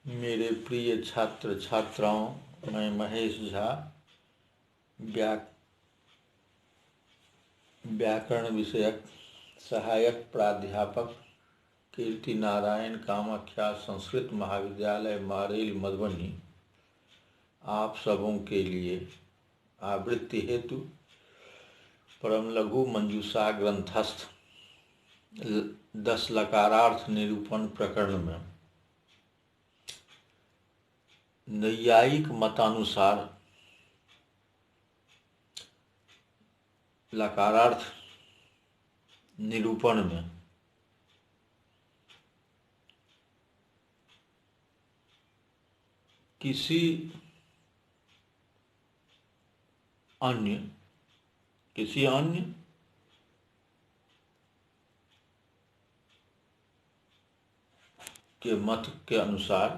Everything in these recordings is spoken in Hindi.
मेरे प्रिय छात्र छात्राओं, मैं महेश झा व्याकरण विषयक सहायक प्राध्यापक कीर्ति नारायण कामाख्या संस्कृत महाविद्यालय मारेल मधुबनी आप सबों के लिए आवृत्ति हेतु परम लघु मंजूषा ग्रंथस्थ 10 लकारार्थ निरूपण प्रकरण में नैयायिक मतानुसार लकारार्थ निरूपण में किसी अन्य के मत के अनुसार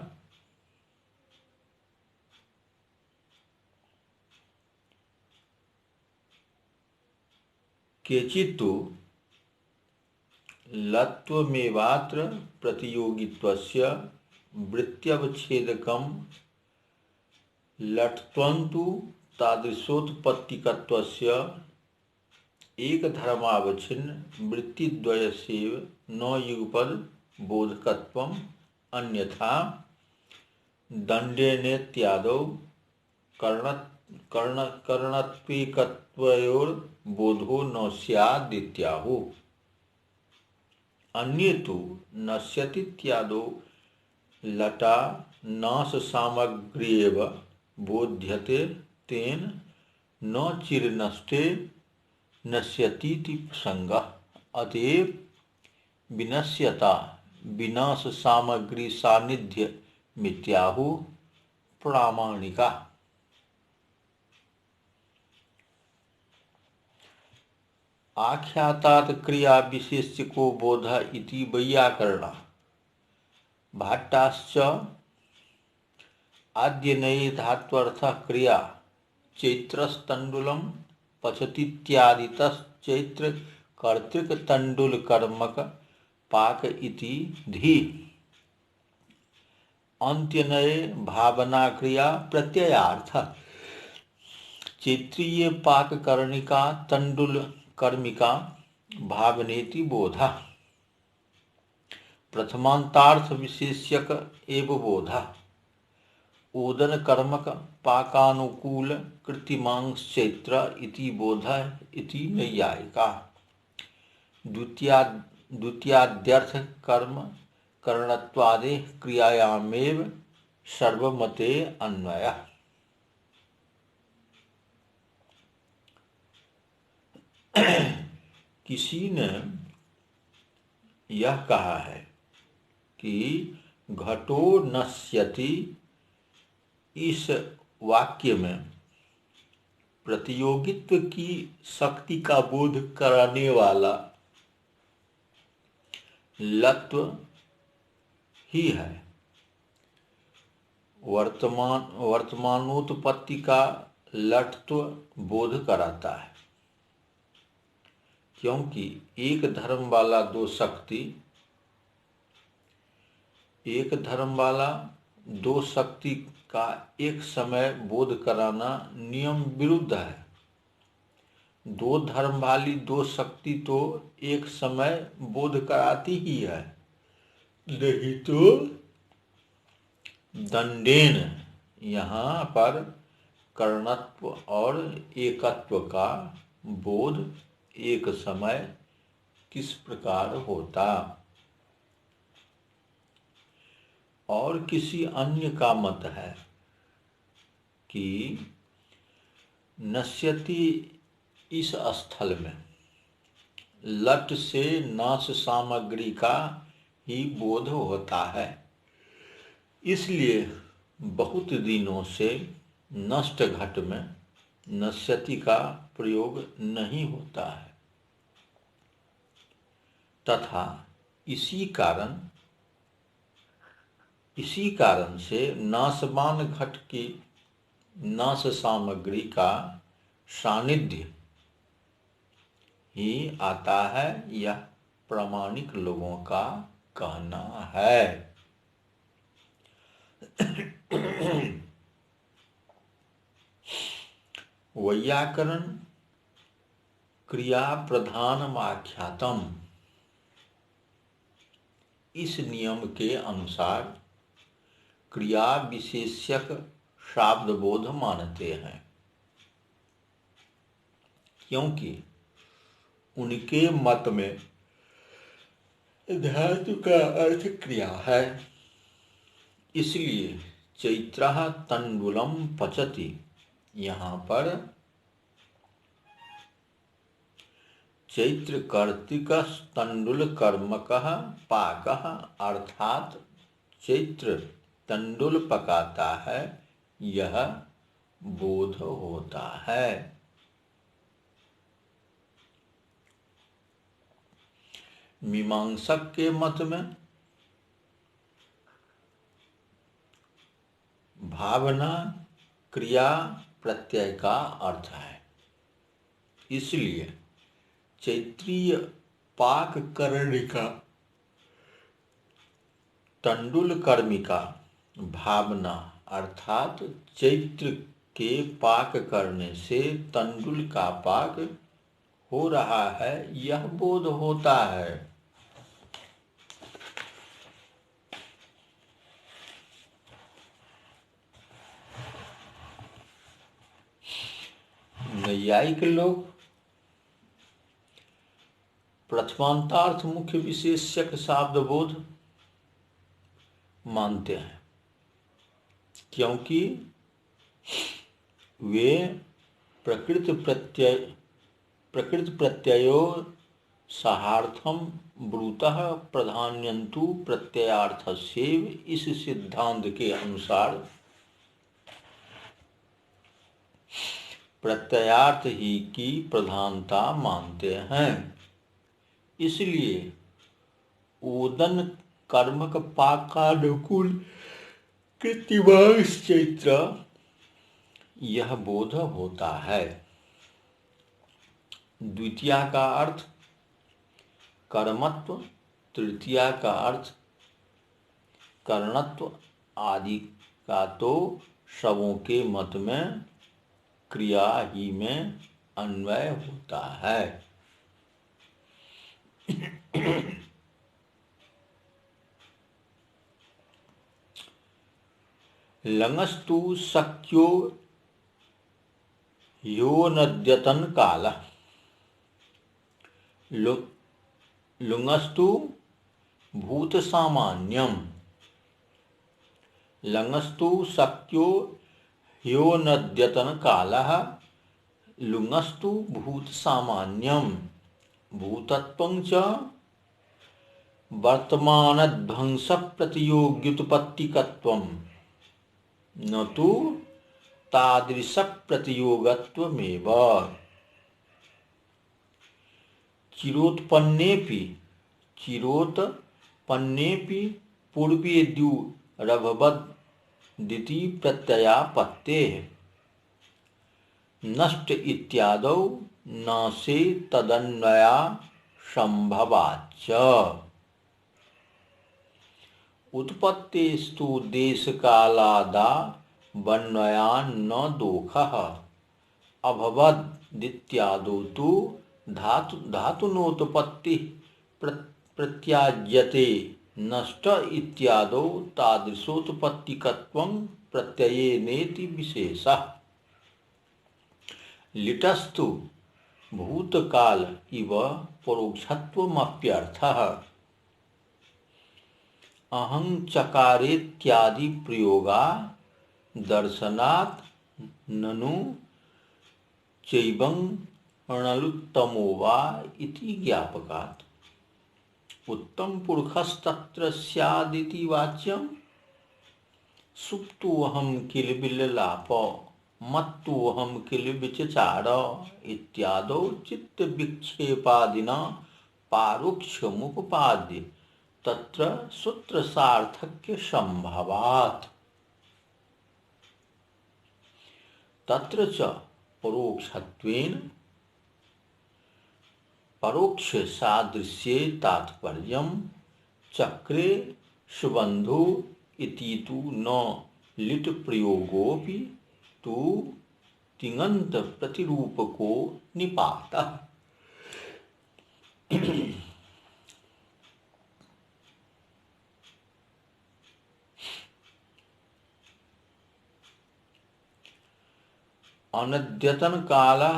केचित्तु लत्वमेवात्र प्रतियोगित्वस्य वृत्त्यवच्छेदकं लट्त्वन्तु तादृशोत्पत्तिकत्वस्य एकधर्मावच्छिन्न वृत्तिद्वयस्यैव न युगपद बोधकत्वम् अन्यथा दण्डेनेत्यादौ कर्णत्विकत्वयोर्बोधो न स्यादित्याहुः। अन्ये तु नश्यतीत्यादौ लटा नाशसामग्र्येव बोध्यते तेन न चिरनष्टे नश्यतीति प्रसंगः। अतएव विनश्यता विनाश सामग्री सान्निध्य मिथ्याहुः प्रामाणिका। आख्यातात् क्रिया विशेष्यको बोध इति वैयाकरणा भाट्टाश्च आद्यनये धात्वर्थः क्रिया चैत्रस्तण्डुलं पचतीत्यादितश्चैत्र कर्तृकतण्डुलकर्मक पाक इति धी। अन्त्यनये भावना क्रिया प्रत्ययार्थः चैत्रीय पाककर्णिका तण्डुल कर्मिका भावनेति बोधा। प्रथमांतार्थ विशेष्यक एव बोधा ओदन कर्मक पाकानुकूल कृत्रिमांश्चैत्र इति बोधा इति नैयायिका। द्वितीयाद्यर्थ कर्म करणत्वादे क्रियायामेव सर्वमते अन्वयः। किसी ने यह कहा है कि घटो नश्यति इस वाक्य में प्रतियोगित्व की शक्ति का बोध कराने वाला लत्व ही है। वर्तमानोत्पत्ति का लट्त्व बोध कराता है, क्योंकि एक धर्म वाला दो शक्ति का एक समय बोध कराना नियम विरुद्ध है। दो धर्म वाली दो शक्ति तो एक समय बोध कराती ही है, नहीं तो दंडेन यहाँ पर कर्णत्व और एकत्व का बोध एक समय किस प्रकार होता। और किसी अन्य का मत है कि नश्यति इस स्थल में लट से नाश सामग्री का ही बोध होता है, इसलिए बहुत दिनों से नष्ट घट में नश्यति का प्रयोग नहीं होता है, तथा इसी कारण से नाशवान घट की नाश सामग्री का सानिध्य ही आता है, यह प्रामाणिक लोगों का कहना है। वैयाकरण क्रिया प्रधानमाख्यातम। इस नियम के अनुसार क्रिया विशेषक शाब्दबोध मानते हैं, क्योंकि उनके मत में धातु का अर्थ क्रिया है। इसलिए चैत्रः तंडुलम पचति, यहाँ पर चैत्र कार्तिक तंडुल कर्मकः पाकः अर्थात चैत्र तंडुल पकाता है, यह बोध होता है। मीमांसक के मत में भावना क्रिया प्रत्यय का अर्थ है। इसलिए चैत्रीय पाक कर्णिका तंडुल कर्मिका भावना अर्थात चैत्र के पाक करने से तंडुल का पाक हो रहा है, यह बोध होता है। नैयायिक लोग प्रथमांतार्थ मुख्य विशेषक शाब्दबोध मानते हैं, क्योंकि वे प्रकृत प्रत्ययो सहार्थम ब्रूतः प्रधान्यन्तु प्रत्ययार्थस्यैव, इस सिद्धांत के अनुसार प्रत्ययार्थ ही की प्रधानता मानते हैं। इसलिए ओदन कर्मक पाकानुकूल कृत्तिवांश चैत्र यह बोध होता है। द्वितीया का अर्थ कर्मत्व, तृतीया का अर्थ कर्णत्व आदि का तो सबों के मत में क्रिया ही में अन्वय होता है। लंगस्तु शक्यो यो नद्यतन काल। लुंगस्तु भूत सामान्यम। लंगस्तु शक्यो ह्यो नद्यतन कालः लुंगस्तु भूत सामान्यम। भूतत्वं च वर्तमानध्वंस प्रतियोग्युत्पत्तिकत्वं न तु तादृश प्रतियोगत्वमेव। चिरोत्पन्नेपि पूर्वेद्युरभवद्दिति प्रत्ययापत्तेः नष्ट इत्यादौ नासे तदन्वया संभवाच्च। उत्पत्तेस्तु देशकालादा वन्वयान् न दोषः अभवदित्यादौ तु धातुनोत्पत्ति प्रत्याज्यते नष्ट इत्यादौ तादृशोत्पत्तिकत्वं प्रत्ययेनेति विशेषः। लिटस्तु भूतकाल इव परोक्षत्वमप्यर्थः। अहं चकारेत्यादि प्रयोगा दर्शनात् ननु चैवं णलुत्तमो वा इति ज्ञापकात्। उत्तम पुरुषस्तत्र स्यादिति वाच्यं। सुप्तोऽहं किल बिल्लाप मत्तोऽहं किल विचचार इत्यादौ चित्त विक्षेपादिना पारोक्षमुपपाद्य तत्र सूत्र सार्थक्य संभवात्। तत्र च परोक्षत्वेन परोक्ष सादृश्ये तात्पर्यं चक्रे सुबन्धु इति तु न लिट प्रयोगोऽपि तु तिङन्त प्रतिरूप को निपाता। अनद्यतन कालः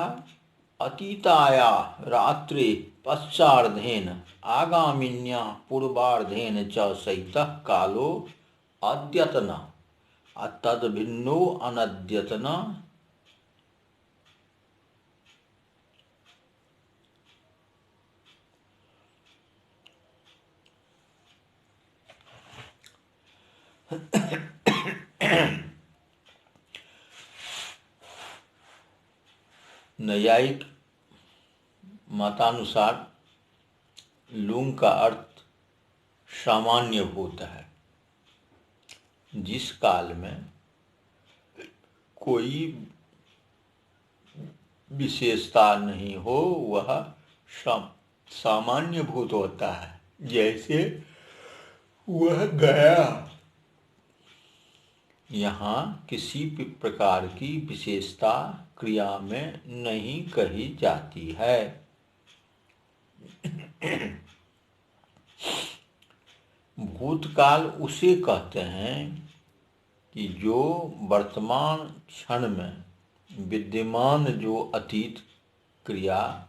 अतीताया रात्रे पश्चार्धेन आगामिन्या पूर्वार्धेन च सहितः कालो अद्यतन तद्भिन्नो अनद्यतन न्यायिक मतानुसार लुंग का अर्थ सामान्य भूत है। जिस काल में कोई विशेषता नहीं हो वह सामान्य भूत होता है। जैसे वह गया। यहाँ किसी भी प्रकार की विशेषता क्रिया में नहीं कही जाती है। भूतकाल उसे कहते हैं कि जो वर्तमान क्षण में विद्यमान जो अतीत क्रिया,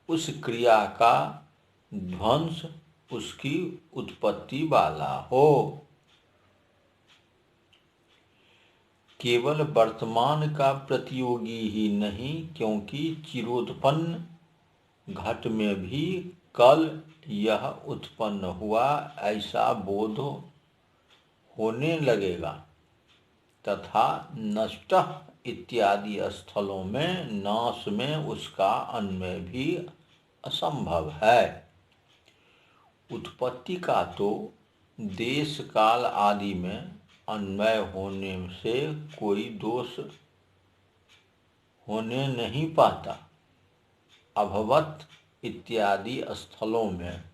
उस क्रिया का ध्वंस, उसकी उत्पत्ति वाला हो। केवल वर्तमान का प्रतियोगी ही नहीं, क्योंकि चिरोत्पन्न घट में भी कल यह उत्पन्न हुआ ऐसा बोध होने लगेगा, तथा नष्ट इत्यादि स्थलों में नाश में उसका अन्वय भी असंभव है। उत्पत्ति का तो देश काल आदि में अन्वय होने से कोई दोष होने नहीं पाता। अभवत इत्यादि स्थलों में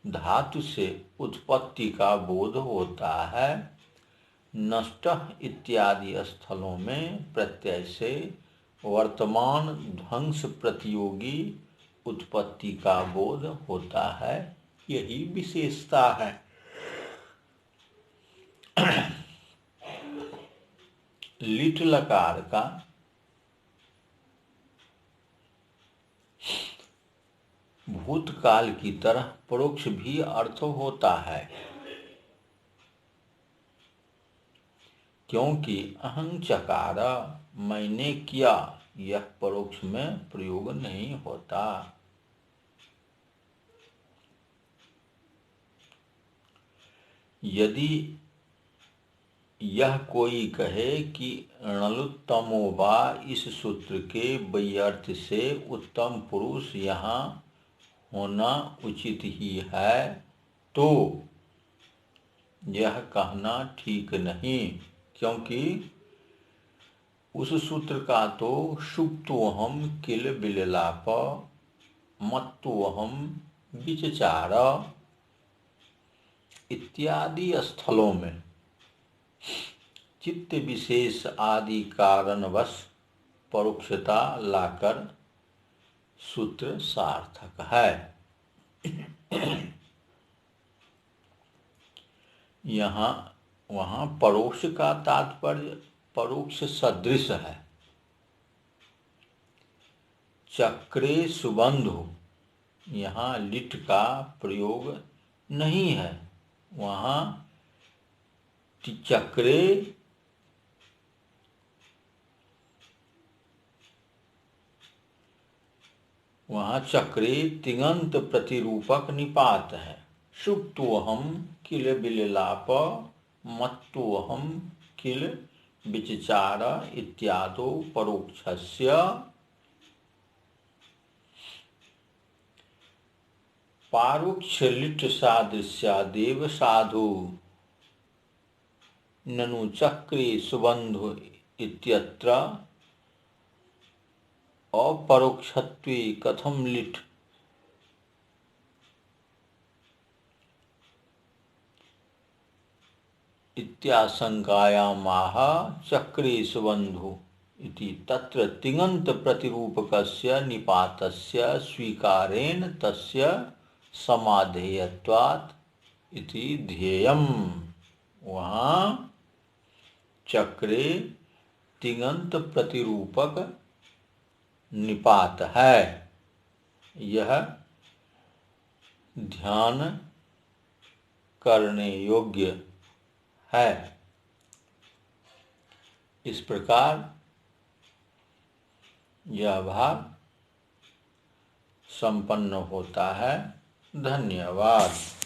धातु से उत्पत्ति का बोध होता है। नष्ट इत्यादि स्थलों में प्रत्यय से वर्तमान ध्वंस प्रतियोगी उत्पत्ति का बोध होता है। यही विशेषता है। लिट लकार का भूतकाल की तरह परोक्ष भी अर्थ होता है, क्योंकि अहं चकार, मैंने किया, यह परोक्ष में प्रयोग नहीं होता। यदि यह कोई कहे कि णलुत्तमो वा इस सूत्र के वैयर्थ से उत्तम पुरुष यहाँ होना उचित ही है, तो यह कहना ठीक नहीं, क्योंकि उस सूत्र का तो सुप्तोहम किल बिललाप मत्तोहम विचचार इत्यादि स्थलों में चित्त विशेष आदि कारणवश परोक्षता लाकर सूत्र सार्थक है। वहाँ परोक्ष का तात्पर्य परोक्ष सदृश है। चक्रे सुबंधु, यहाँ लिट का प्रयोग नहीं है। वहाँ चक्रे तिङन्त प्रतिरूपक निपात है। सुप्तोहम किल बिललाप मत्तोहम किल विचचार इत्यादो परोक्षस्य पारोक्ष लिट सादृश्यादेव साधु ननु चक्रे सुबंधु इत्यत्र अपरोक्षत्वे कथम लिट इत्याशंकायामाह चक्रे सुबंधु इति तत्र तिङन्त प्रतिरूपकस्य निपातस्य स्वीकारेण तस्य समाधेयत्वात् इति ध्येयम्। वहाँ चक्रे तिङन्त प्रतिरूपक निपात है, यह ध्यान करने योग्य है। इस प्रकार यह भाग संपन्न होता है। धन्यवाद।